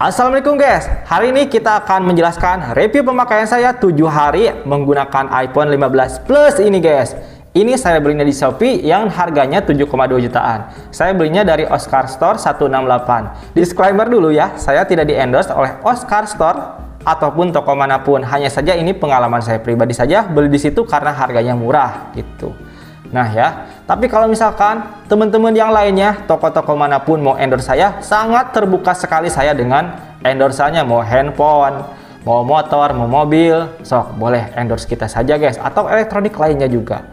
Assalamualaikum guys, hari ini kita akan menjelaskan review pemakaian saya 7 hari menggunakan iPhone 15 Plus ini guys. Ini saya belinya di Shopee yang harganya 7,2 jutaan. Saya belinya dari Oscar Store 168. Disclaimer dulu ya, saya tidak di-endorse oleh Oscar Store ataupun toko manapun. Hanya saja ini pengalaman saya pribadi saja, beli di situ karena harganya murah gitu. Nah ya, tapi kalau misalkan teman-teman yang lainnya, toko-toko manapun mau endorse saya, sangat terbuka sekali saya dengan endorse-nya. Mau handphone, mau motor, mau mobil, sok boleh endorse kita saja guys, atau elektronik lainnya juga.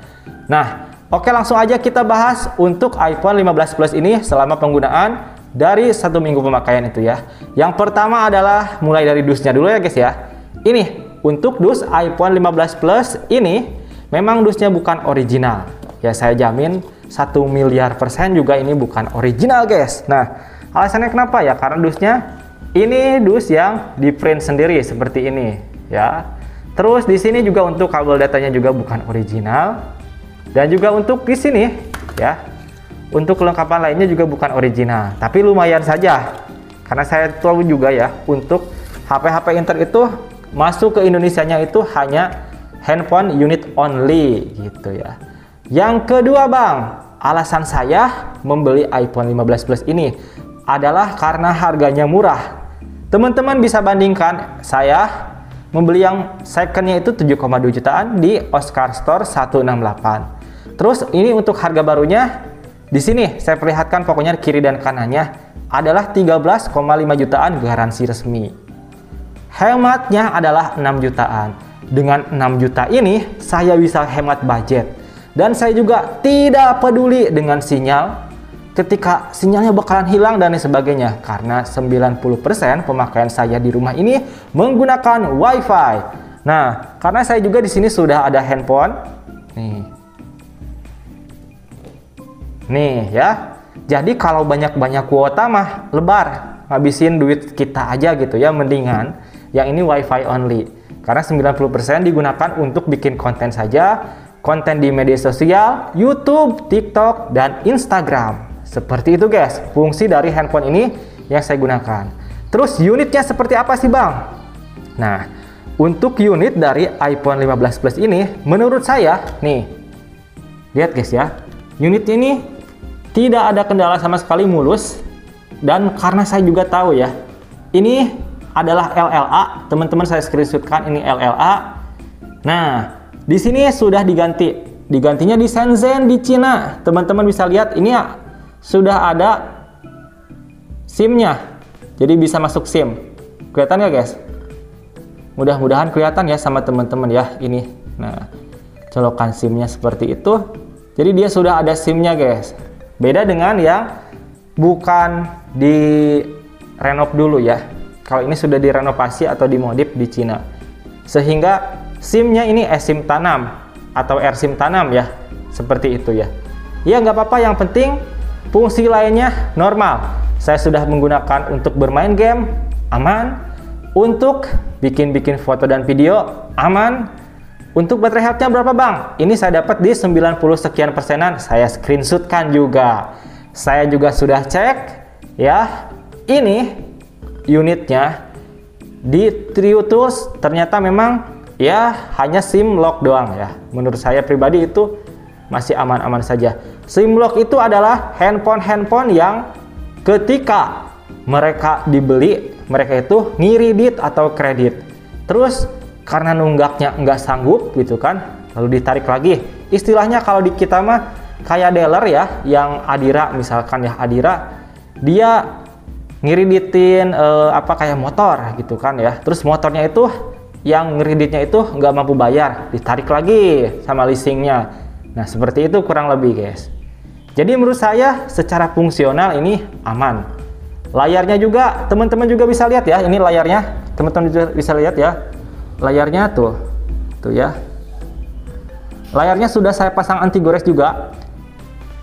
Nah, oke, langsung aja kita bahas untuk iPhone 15 Plus ini selama penggunaan dari 1 minggu pemakaian itu ya. Yang pertama adalah mulai dari dusnya dulu ya guys ya. Ini untuk dus iPhone 15 Plus ini memang dusnya bukan original. Ya saya jamin 1 miliar % juga ini bukan original guys. Nah, alasannya kenapa ya? Karena dusnya ini dus yang di print sendiri seperti ini ya. Terus di sini juga untuk kabel datanya juga bukan original. Dan juga untuk di sini ya, untuk kelengkapan lainnya juga bukan original. Tapi lumayan saja. Karena saya tahu juga ya, untuk HP-HP Intel itu masuk ke Indonesianya itu hanya handphone unit only gitu ya. Yang kedua bang, alasan saya membeli iPhone 15 Plus ini adalah karena harganya murah. Teman-teman bisa bandingkan saya membeli yang secondnya itu 7,2 jutaan di Oscar Store 168. Terus ini untuk harga barunya, di sini saya perlihatkan pokoknya kiri dan kanannya adalah 13,5 jutaan garansi resmi. Hematnya adalah 6 jutaan. Dengan 6 juta ini saya bisa hemat budget. Dan saya juga tidak peduli dengan sinyal ketika sinyalnya bakalan hilang dan sebagainya, karena 90% pemakaian saya di rumah ini menggunakan WiFi. Nah, karena saya juga di sini sudah ada handphone nih ya. Jadi kalau banyak-banyak kuota mah lebar, ngabisin duit kita aja gitu ya. Mendingan yang ini WiFi only, karena 90% digunakan untuk bikin konten saja. Konten di media sosial, YouTube, TikTok, dan Instagram. Seperti itu guys, fungsi dari handphone ini yang saya gunakan. Terus unitnya seperti apa sih bang? Nah, untuk unit dari iPhone 15 Plus ini, menurut saya, nih, lihat guys ya, unit ini tidak ada kendala sama sekali, mulus. Dan karena saya juga tahu ya, ini adalah LLA, teman-teman saya screenshotkan ini LLA. Nah, di sini sudah digantinya di Shenzhen di Cina. Teman-teman bisa lihat ini ya, sudah ada SIM-nya. Jadi bisa masuk SIM. Kelihatan ya guys? Mudah-mudahan kelihatan ya sama teman-teman ya ini. Nah, colokan SIM-nya seperti itu. Jadi dia sudah ada SIM-nya guys. Beda dengan yang bukan di renov dulu ya. Kalau ini sudah direnovasi atau dimodif di Cina. Sehingga SIM-nya ini eSIM tanam atau eSIM tanam ya, seperti itu ya. Ya nggak apa-apa, yang penting fungsi lainnya normal. Saya sudah menggunakan untuk bermain game, aman. Untuk bikin foto dan video, aman. Untuk baterai health-nya berapa bang? Ini saya dapat di 90 sekian persenan, saya screenshotkan juga. Saya juga sudah cek ya, ini unitnya di TrueTools ternyata memang ya hanya SIM lock doang ya. Menurut saya pribadi itu masih aman-aman saja. SIM lock itu adalah handphone yang ketika mereka dibeli, mereka itu ngiridit atau kredit. Terus karena nunggaknya nggak sanggup gitu kan, lalu ditarik lagi. Istilahnya kalau di kita mah kayak dealer ya, yang Adira misalkan ya, Adira dia ngiriditin kayak motor gitu kan ya. Terus motornya itu yang ngeriditnya itu nggak mampu bayar, ditarik lagi sama leasingnya. Nah seperti itu kurang lebih guys. Jadi menurut saya secara fungsional ini aman. Layarnya juga teman-teman juga bisa lihat ya, ini layarnya teman-teman juga bisa lihat ya. Layarnya tuh ya. Layarnya sudah saya pasang anti gores juga,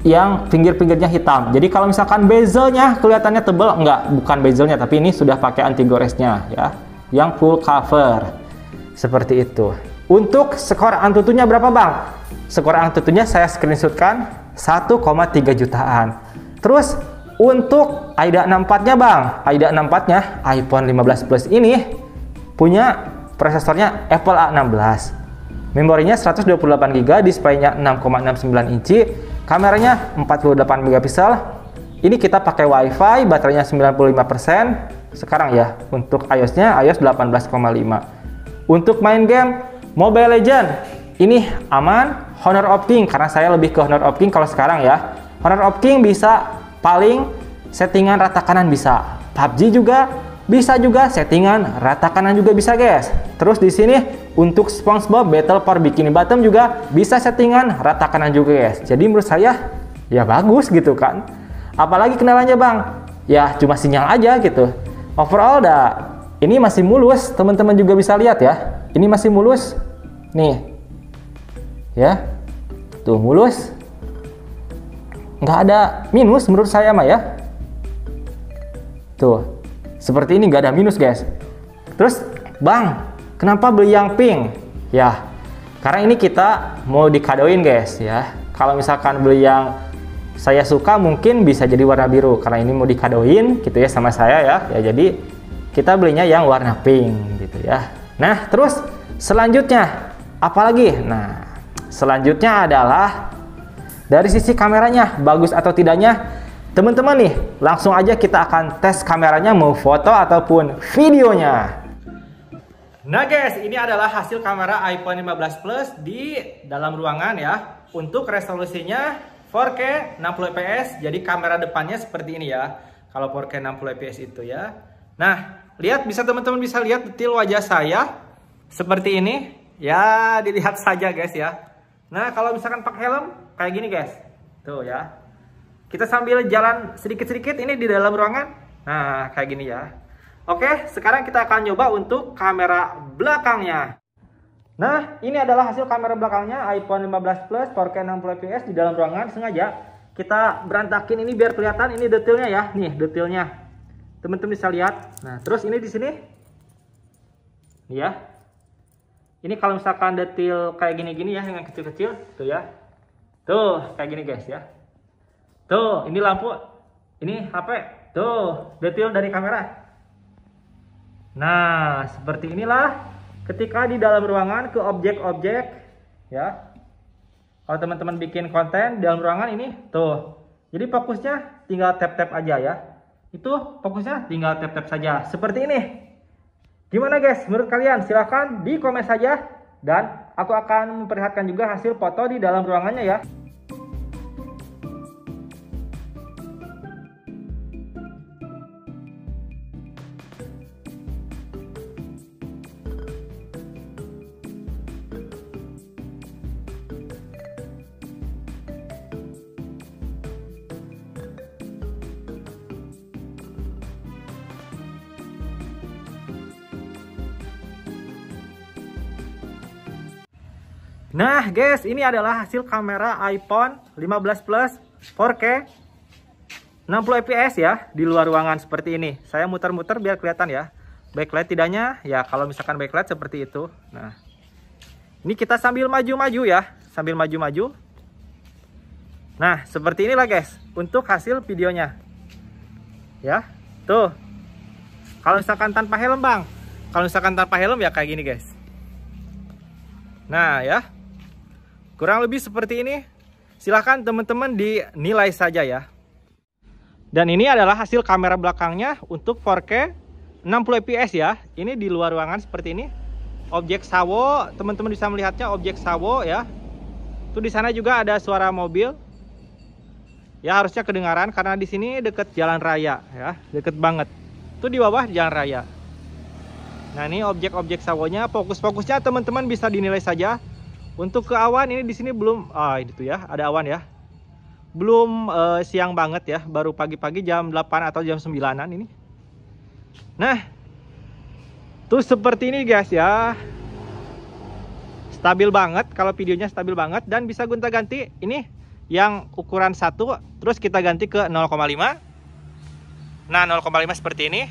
yang pinggir-pinggirnya hitam. Jadi kalau misalkan bezelnya kelihatannya tebal, bukan bezelnya, tapi ini sudah pakai anti goresnya ya, yang full cover. Seperti itu. Untuk skor Antutunya berapa bang? Skor Antutunya saya screenshotkan 1,3 jutaan. Terus Untuk AIDA 64-nya Bang, AIDA 64-nya iPhone 15 Plus ini punya prosesornya Apple A16. Memorinya 128GB, displaynya 6,69 inci, kameranya 48 megapiksel. Ini kita pakai WiFi, baterainya 95%. Sekarang ya, untuk iOS-nya iOS 18,5. Untuk main game Mobile Legends, ini aman. Honor of King, karena saya lebih ke Honor of King kalau sekarang ya. Honor of King bisa paling settingan rata kanan bisa. PUBG juga bisa, juga settingan rata kanan juga bisa guys. Terus di sini untuk SpongeBob Battle for Bikini Bottom juga bisa settingan rata kanan juga guys. Jadi menurut saya ya bagus gitu kan. Apalagi kenalannya Bang, ya cuma sinyal aja gitu. Overall ini masih mulus, teman-teman juga bisa lihat ya. Ini masih mulus. Nih. Ya. Tuh mulus. Nggak ada minus menurut saya mah ya. Tuh. Seperti ini nggak ada minus guys. Terus Bang, kenapa beli yang pink? Ya, karena ini kita mau dikadoin guys ya. Kalau misalkan beli yang saya suka mungkin bisa jadi warna biru, karena ini mau dikadoin gitu ya sama saya ya. Ya jadi kita belinya yang warna pink gitu ya. Nah terus selanjutnya apalagi? Nah selanjutnya adalah dari sisi kameranya bagus atau tidaknya. Teman-teman nih, langsung aja kita akan tes kameranya, mau foto ataupun videonya. Nah guys, ini adalah hasil kamera iPhone 15 Plus di dalam ruangan ya. Untuk resolusinya 4K 60 fps, jadi kamera depannya seperti ini ya. Kalau 4K 60 fps itu ya. Nah, lihat, bisa teman-teman bisa lihat detail wajah saya seperti ini. Ya, dilihat saja guys ya. Nah, kalau misalkan pakai helm kayak gini guys. Tuh ya. Kita sambil jalan sedikit-sedikit ini di dalam ruangan. Nah, kayak gini ya. Oke, sekarang kita akan coba untuk kamera belakangnya. Nah, ini adalah hasil kamera belakangnya iPhone 15 Plus 4K 60 fps di dalam ruangan. Sengaja kita berantakin ini biar kelihatan ini detailnya ya. Nih, detailnya. Teman-teman bisa lihat. Nah, terus ini di sini. Nih ya. Ini kalau misalkan detail kayak gini-gini ya, yang kecil-kecil, tuh ya. Tuh, kayak gini guys ya. Tuh, ini lampu, ini HP, tuh, detail dari kamera. Nah, seperti inilah ketika di dalam ruangan ke objek-objek, ya. Kalau teman-teman bikin konten di dalam ruangan ini, tuh. Jadi fokusnya tinggal tap-tap aja ya. Itu fokusnya tinggal tap-tap saja, seperti ini. Gimana guys, menurut kalian? Silahkan di komen saja. Dan aku akan memperlihatkan juga hasil foto di dalam ruangannya ya. Nah guys, ini adalah hasil kamera iPhone 15 Plus 4K 60 fps ya di luar ruangan seperti ini. Saya muter-muter biar kelihatan ya. Backlight tidaknya ya, kalau misalkan backlight seperti itu. Nah, ini kita sambil maju-maju ya, sambil maju-maju. Nah, seperti inilah guys untuk hasil videonya. Ya, tuh. Kalau misalkan tanpa helm Bang, kalau misalkan tanpa helm ya kayak gini guys. Nah ya, kurang lebih seperti ini. Silahkan teman-teman dinilai saja ya. Dan ini adalah hasil kamera belakangnya untuk 4K 60 fps ya. Ini di luar ruangan seperti ini. Objek sawo, teman-teman bisa melihatnya objek sawo ya. Tuh di sana juga ada suara mobil. Ya harusnya kedengaran karena di sini deket jalan raya ya, deket banget. Tuh di bawah jalan raya. Nah ini objek-objek sawonya, fokus-fokusnya teman-teman bisa dinilai saja. Untuk ke awan ini di sini belum, itu ya, ada awan ya. Belum siang banget ya, baru pagi-pagi jam 8 atau jam 9-an ini. Nah, tuh seperti ini guys ya. Stabil banget, kalau videonya stabil banget dan bisa gonta-ganti. Ini yang ukuran 1, terus kita ganti ke 0,5. Nah, 0,5 seperti ini.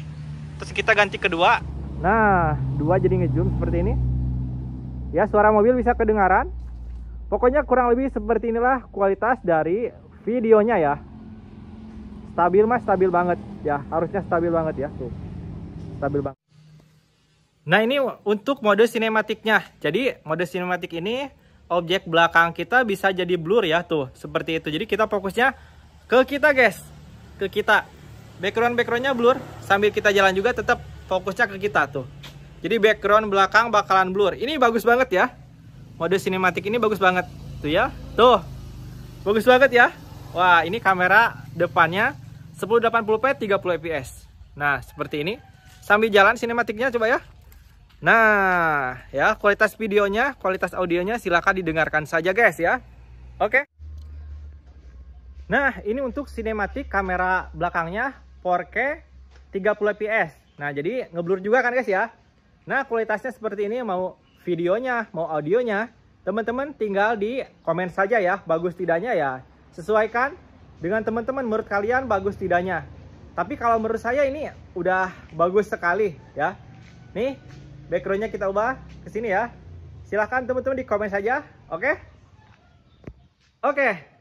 Terus kita ganti ke 2. Nah, 2 jadi ngezoom seperti ini. Ya, suara mobil bisa kedengaran. Pokoknya kurang lebih seperti inilah kualitas dari videonya ya. stabil mas, stabil banget ya, harusnya stabil banget ya, tuh stabil banget. Nah ini untuk mode sinematiknya. Jadi mode sinematik ini objek belakang kita bisa jadi blur ya, tuh seperti itu. Jadi kita fokusnya ke kita guys, ke kita. Backgroundnya blur, sambil kita jalan juga tetap fokusnya ke kita tuh. Jadi background belakang bakalan blur. Ini bagus banget ya, mode sinematik ini bagus banget tuh ya, tuh bagus banget ya. Wah ini kamera depannya 1080p 30 fps. Nah seperti ini, sambil jalan sinematiknya coba ya. Nah ya, kualitas videonya, kualitas audionya silakan didengarkan saja guys ya. Oke. Nah ini untuk sinematik kamera belakangnya 4K 30 fps. Nah jadi ngeblur juga kan guys ya. Nah kualitasnya seperti ini, mau videonya mau audionya teman-teman tinggal di komen saja ya, bagus tidaknya ya. Sesuaikan dengan teman-teman, menurut kalian bagus tidaknya. Tapi kalau menurut saya ini udah bagus sekali ya. Nih backgroundnya kita ubah ke sini ya. Silahkan teman-teman di komen saja. Oke? Oke.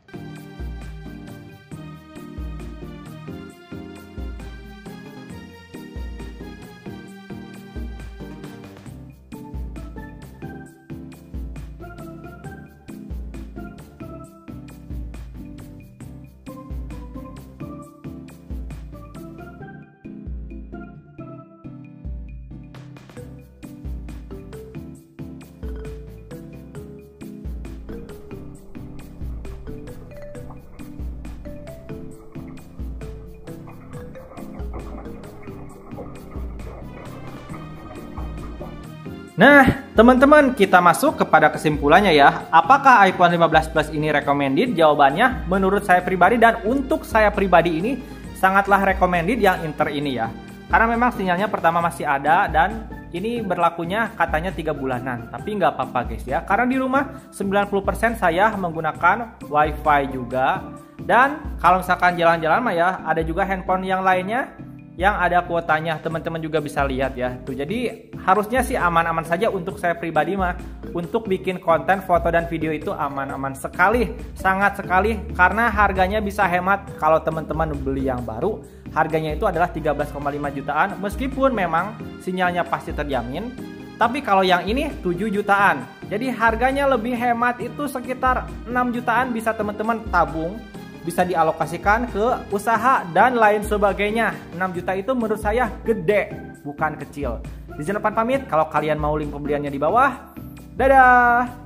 Nah, teman-teman, kita masuk kepada kesimpulannya ya. Apakah iPhone 15 Plus ini recommended? Jawabannya menurut saya pribadi dan untuk saya pribadi ini sangatlah recommended yang Inter ini ya. Karena memang sinyalnya pertama masih ada dan ini berlakunya katanya 3 bulanan. Tapi nggak apa-apa guys ya. Karena di rumah 90% saya menggunakan WiFi juga. Dan kalau misalkan jalan-jalan mah ya, ada juga handphone yang lainnya yang ada kuotanya, teman-teman juga bisa lihat ya. Tuh jadi harusnya sih aman-aman saja untuk saya pribadi mah. Untuk bikin konten foto dan video itu aman-aman sekali, sangat sekali, karena harganya bisa hemat. Kalau teman-teman beli yang baru, harganya itu adalah 13,5 jutaan. Meskipun memang sinyalnya pasti terjamin, tapi kalau yang ini 7 jutaan. Jadi harganya lebih hemat, itu sekitar 6 jutaan bisa teman-teman tabung, bisa dialokasikan ke usaha dan lain sebagainya. 6 juta itu menurut saya gede, bukan kecil. Izin pamit, kalau kalian mau link pembeliannya di bawah. Dadah!